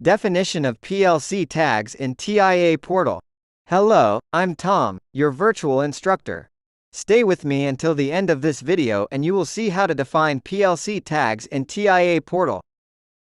Definition of PLC tags in TIA portal. Hello, I'm Tom, your virtual instructor. Stay with me until the end of this video and you will see how to define PLC tags in TIA portal.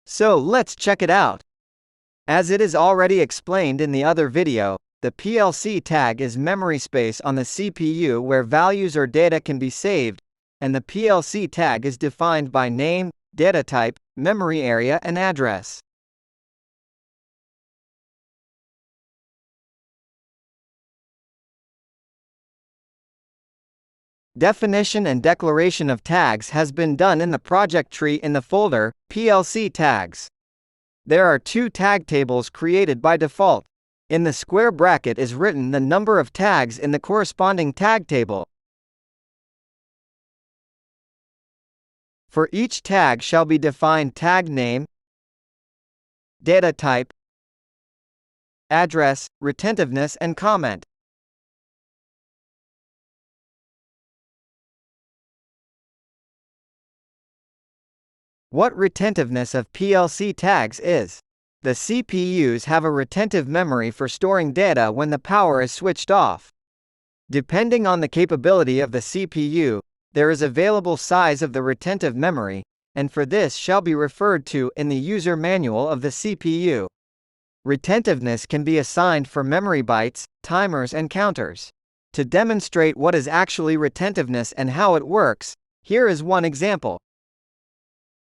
So let's check it out. As it is already explained in the other video, the PLC tag is memory space on the CPU where values or data can be saved, and the PLC tag is defined by name, data type, memory area and address. Definition and declaration of tags has been done in the project tree in the folder, PLC Tags. There are two tag tables created by default. In the square bracket is written the number of tags in the corresponding tag table. For each tag shall be defined tag name, data type, address, retentiveness and comment. What retentiveness of PLC tags is? The CPUs have a retentive memory for storing data when the power is switched off. Depending on the capability of the CPU, there is available size of the retentive memory, and for this shall be referred to in the user manual of the CPU. Retentiveness can be assigned for memory bytes, timers and counters. To demonstrate what is actually retentiveness and how it works, here is one example.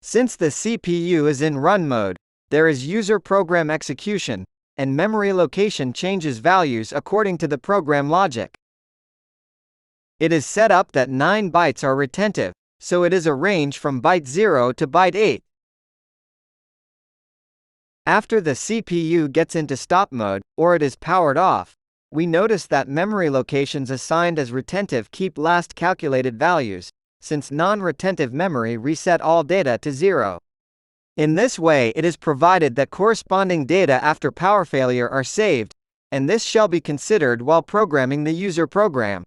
Since the CPU is in run mode, there is user program execution, and memory location changes values according to the program logic. It is set up that 9 bytes are retentive, so it is a range from byte 0 to byte 8. After the CPU gets into stop mode, or it is powered off, we notice that memory locations assigned as retentive keep last calculated values, since non-retentive memory reset all data to 0. In this way it is provided that corresponding data after power failure are saved, and this shall be considered while programming the user program.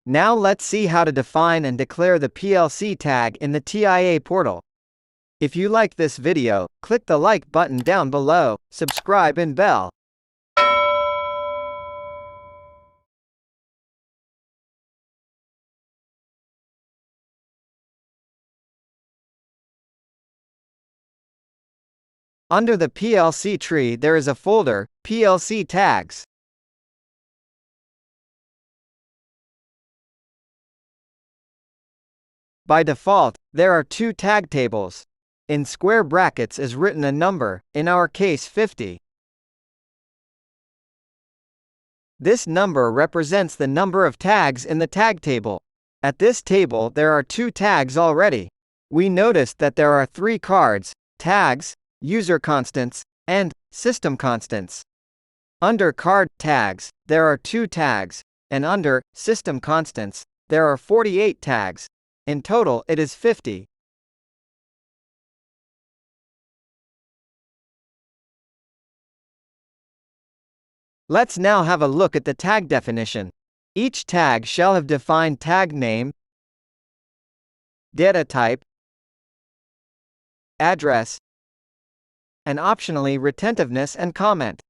Now let's see how to define and declare the PLC tag in the TIA portal. If you like this video, click the like button down below, subscribe and bell. Under the PLC tree there is a folder, PLC Tags. By default, there are two tag tables. In square brackets is written a number, in our case 50. This number represents the number of tags in the tag table. At this table there are two tags already. We noticed that there are three cards, tags, user constants, and system constants. Under card tags, there are two tags, and under system constants, there are 48 tags. In total, it is 50. Let's now have a look at the tag definition. Each tag shall have defined tag name, data type, address, and optionally retentiveness and comment.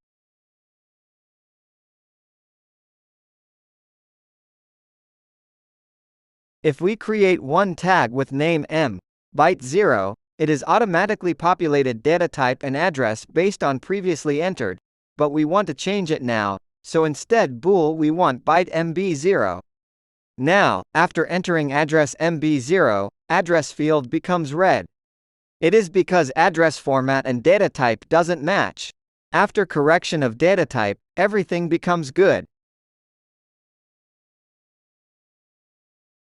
If we create one tag with name M, byte 0, it is automatically populated data type and address based on previously entered, but we want to change it now, so instead bool we want byte MB0. Now, after entering address MB0, address field becomes red. It is because address format and data type doesn't match. After correction of data type, everything becomes good.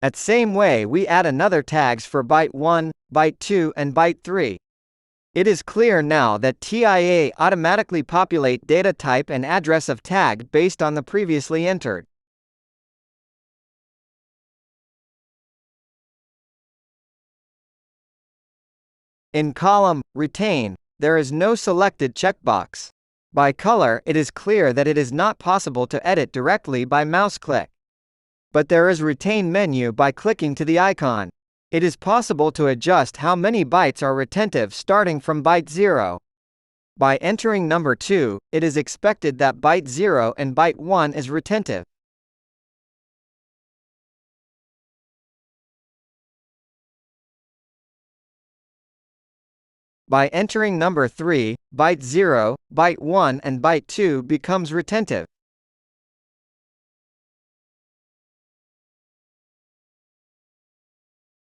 At same way we add another tags for byte 1, byte 2 and byte 3. It is clear now that TIA automatically populate data type and address of tag based on the previously entered. In column, Retain, there is no selected checkbox. By color it is clear that it is not possible to edit directly by mouse click. but there is Retain menu by clicking to the icon. It is possible to adjust how many bytes are retentive starting from byte 0. By entering number 2, it is expected that byte 0 and byte 1 is retentive. By entering number 3, byte 0, byte 1 and byte 2 becomes retentive.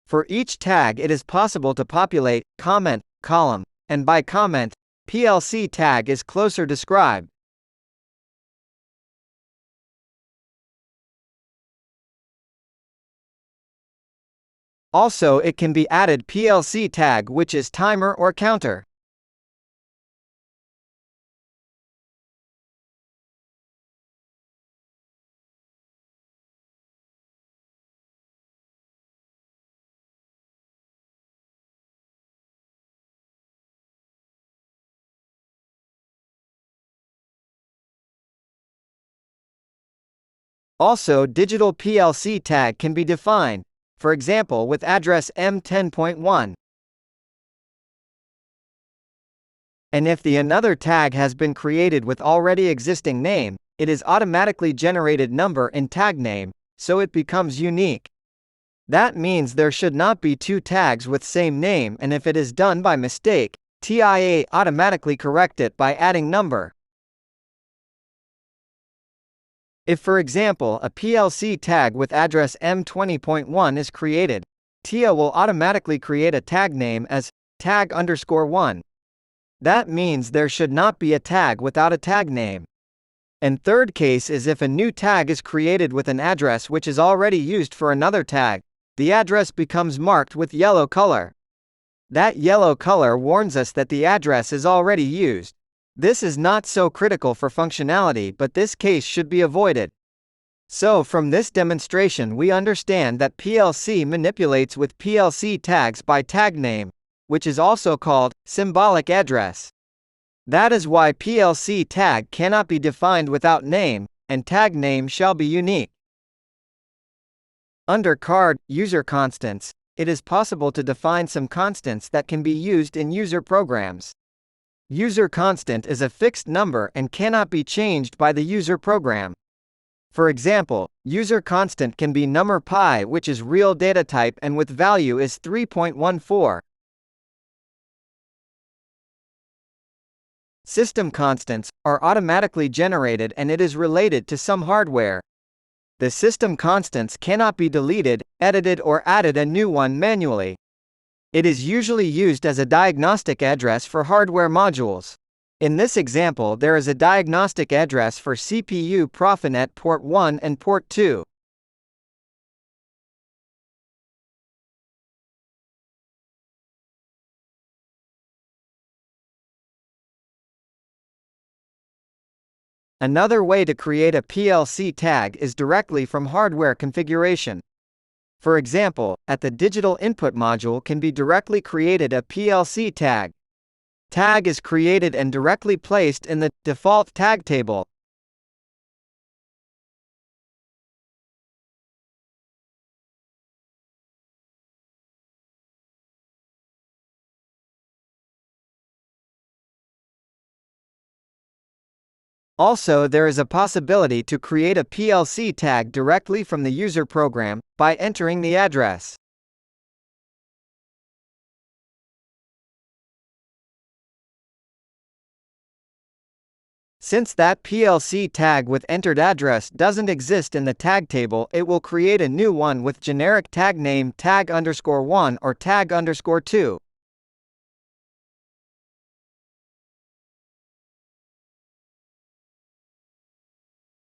For each tag it is possible to populate, comment, column, and by comment, PLC tag is closer described. Also it can be added PLC tag which is timer or counter. Also digital PLC tag can be defined, for example with address M10.1. And if the another tag has been created with already existing name, it is automatically generated number in tag name, so it becomes unique. That means there should not be two tags with same name, and if it is done by mistake, TIA automatically correct it by adding number. If for example a PLC tag with address M20.1 is created, TIA will automatically create a tag name as tag_1. That means there should not be a tag without a tag name. And third case is if a new tag is created with an address which is already used for another tag, the address becomes marked with yellow color. That yellow color warns us that the address is already used. This is not so critical for functionality, but this case should be avoided. So from this demonstration we understand that PLC manipulates with PLC tags by tag name, which is also called symbolic address. That is why PLC tag cannot be defined without name, and tag name shall be unique. Under card user constants, it is possible to define some constants that can be used in user programs. User constant is a fixed number and cannot be changed by the user program. For example, user constant can be number pi, which is real data type and with value is 3.14. System constants are automatically generated and it is related to some hardware. The system constants cannot be deleted, edited or added a new one manually. It is usually used as a diagnostic address for hardware modules. In this example there is a diagnostic address for CPU Profinet port 1 and port 2. Another way to create a PLC tag is directly from hardware configuration. For example, at the digital input module can be directly created a PLC tag. Tag is created and directly placed in the default tag table. Also, there is a possibility to create a PLC tag directly from the user program by entering the address. Since that PLC tag with entered address doesn't exist in the tag table, it will create a new one with generic tag name tag_1 or tag_2.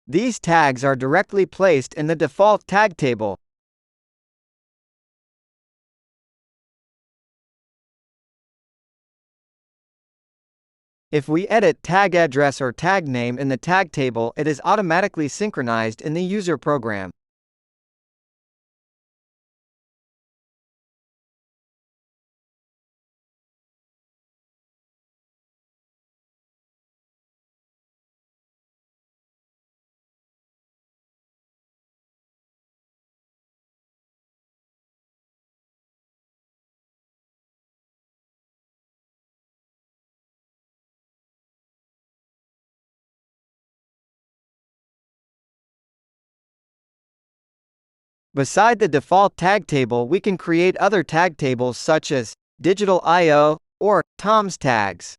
These tags are directly placed in the default tag table. If we edit tag address or tag name in the tag table, it is automatically synchronized in the user program. Beside the default tag table, we can create other tag tables such as Digital I/O or TOMS tags.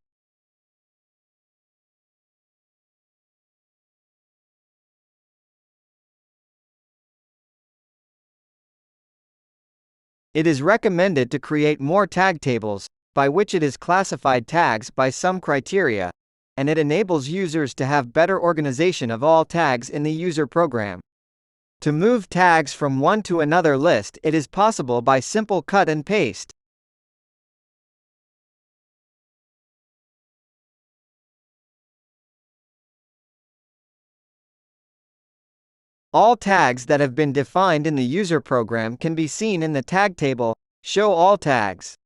It is recommended to create more tag tables, by which it is classified tags by some criteria, and it enables users to have better organization of all tags in the user program. To move tags from one to another list, it is possible by simple cut and paste. All tags that have been defined in the user program can be seen in the tag table, Show All Tags.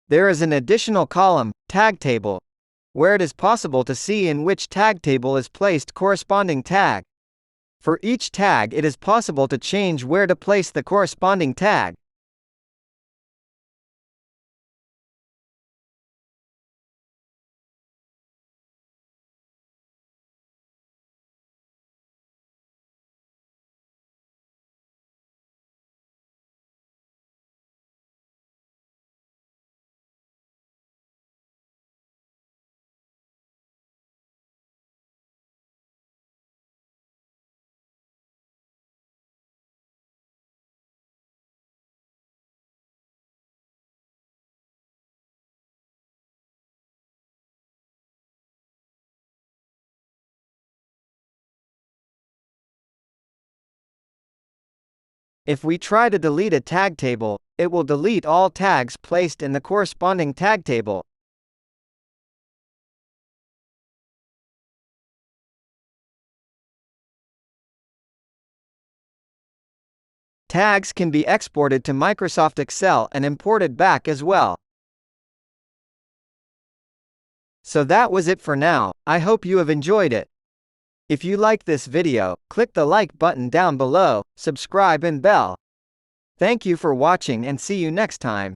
There is an additional column, Tag Table, where it is possible to see in which tag table is placed corresponding tag. For each tag, it is possible to change where to place the corresponding tag. If we try to delete a tag table, it will delete all tags placed in the corresponding tag table. Tags can be exported to Microsoft Excel and imported back as well. So that was it for now. I hope you have enjoyed it. If you like this video, click the like button down below, subscribe and bell. Thank you for watching and see you next time.